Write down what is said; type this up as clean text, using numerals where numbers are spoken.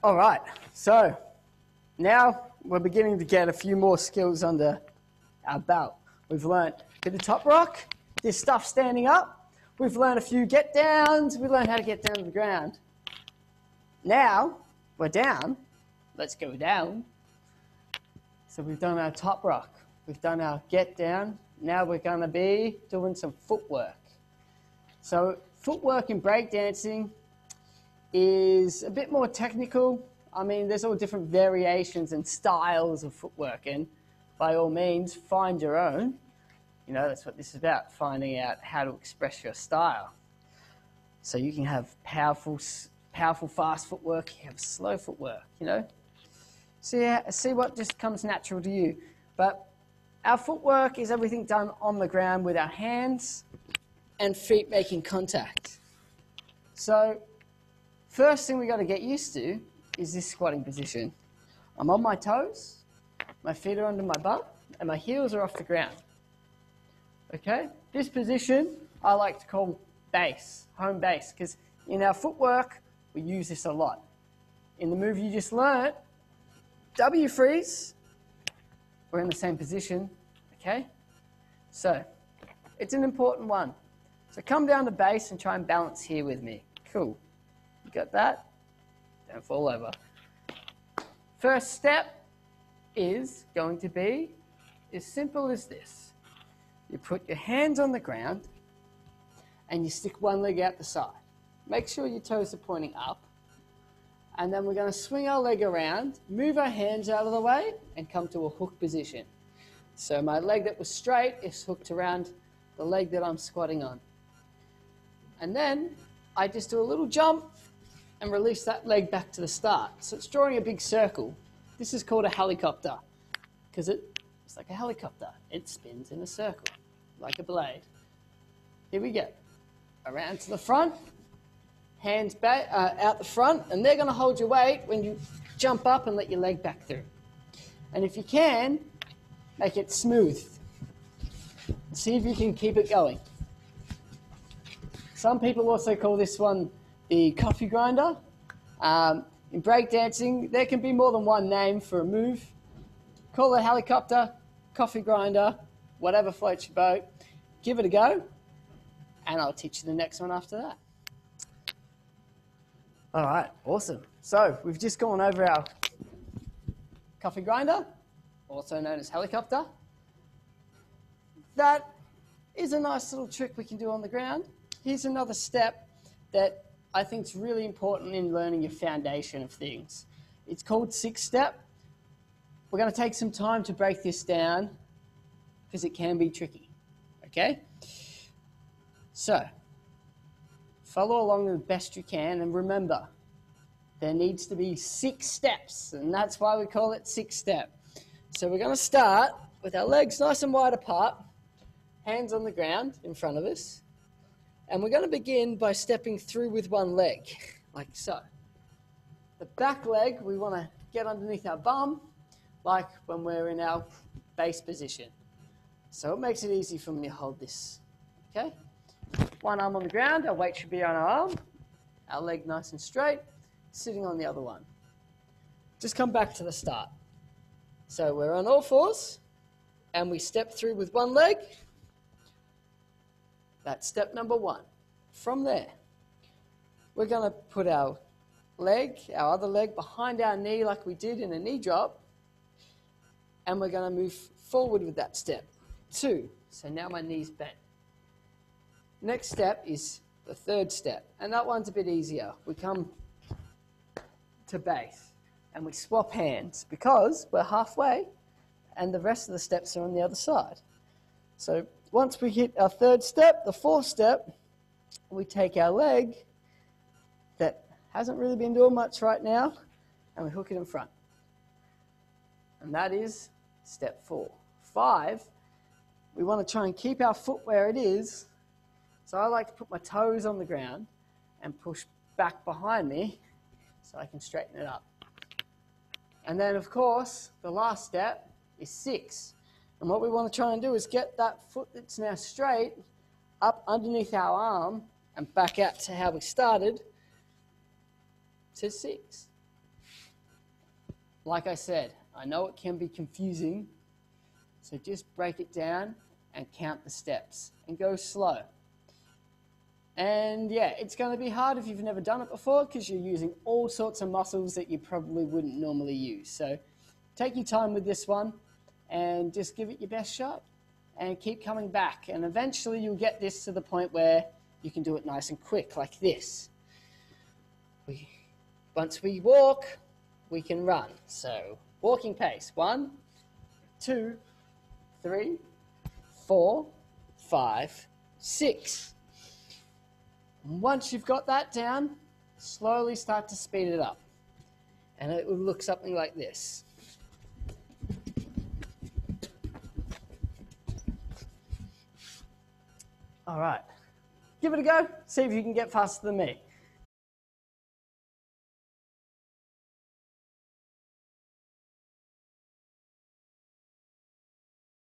All right, so now we're beginning to get a few more skills under our belt. We've learned a bit of top rock, this stuff standing up. We've learned a few get downs. We learned how to get down to the ground. Now we're down. Let's go down. So we've done our top rock. We've done our get down. Now we're going to be doing some footwork. So footwork in breakdancing is a bit more technical. I mean, there's all different variations and styles of footwork, and by all means, find your own. You know, that's what this is about, finding out how to express your style. So you can have powerful, fast footwork, you have slow footwork, you know. See what just comes natural to you. But our footwork is everything done on the ground with our hands and feet making contact. So first thing we got to get used to is this squatting position. I'm on my toes, my feet are under my butt, and my heels are off the ground. Okay? This position I like to call base, home base, because in our footwork we use this a lot. In the move you just learnt, W freeze, we're in the same position, okay? So it's an important one. So come down to base and try and balance here with me. Cool. You got that? Don't fall over. First step is going to be as simple as this. You put your hands on the ground and you stick one leg out the side. Make sure your toes are pointing up. And then we're going to swing our leg around, move our hands out of the way, and come to a hook position. So my leg that was straight is hooked around the leg that I'm squatting on. And then I just do a little jump and release that leg back to the start. So it's drawing a big circle. This is called a helicopter because it's like a helicopter. It spins in a circle like a blade. Here we go. Around to the front. Hands back, out the front, and they're going to hold your weight when you jump up and let your leg back through. And if you can, make it smooth. See if you can keep it going. Some people also call this one the coffee grinder. In breakdancing, there can be more than one name for a move. Call it helicopter, coffee grinder, whatever floats your boat. Give it a go, and I'll teach you the next one after that. All right, awesome. So we've just gone over our coffee grinder, also known as helicopter. That is a nice little trick we can do on the ground. Here's another step that I think is really important in learning your foundation of things. It's called 6-step. We're going to take some time to break this down because it can be tricky, okay? So follow along the best you can, and remember, there needs to be 6 steps, and that's why we call it 6-step. So we're going to start with our legs nice and wide apart, hands on the ground in front of us, and we're going to begin by stepping through with one leg, like so. The back leg, we want to get underneath our bum, like when we're in our base position. So it makes it easy for me to hold this, okay? One arm on the ground, our weight should be on our arm, our leg nice and straight, sitting on the other one. Just come back to the start. So we're on all fours, and we step through with one leg. That's step number 1. From there, we're going to put our other leg behind our knee like we did in a knee drop, and we're going to move forward with that step. 2. So now my knee's bent. Next step is the 3rd step, and that one's a bit easier. We come to base, and we swap hands because we're halfway, and the rest of the steps are on the other side. So once we hit our 3rd step, the 4th step, we take our leg that hasn't really been doing much right now, and we hook it in front. And that is step 4. 5, we want to try and keep our foot where it is. So I like to put my toes on the ground and push back behind me so I can straighten it up. And then, of course, the last step is 6. And what we want to try and do is get that foot that's now straight up underneath our arm and back out to how we started to 6. like I said, I know it can be confusing, so just break it down and count the steps and go slow. And yeah, it's going to be hard if you've never done it before because you're using all sorts of muscles that you probably wouldn't normally use. So take your time with this one and just give it your best shot and keep coming back. And eventually you'll get this to the point where you can do it nice and quick like this. Once we walk, we can run. So walking pace, 1, 2, 3, 4, 5, 6. And once you've got that down, slowly start to speed it up. And it will look something like this. All right, give it a go. See if you can get faster than me.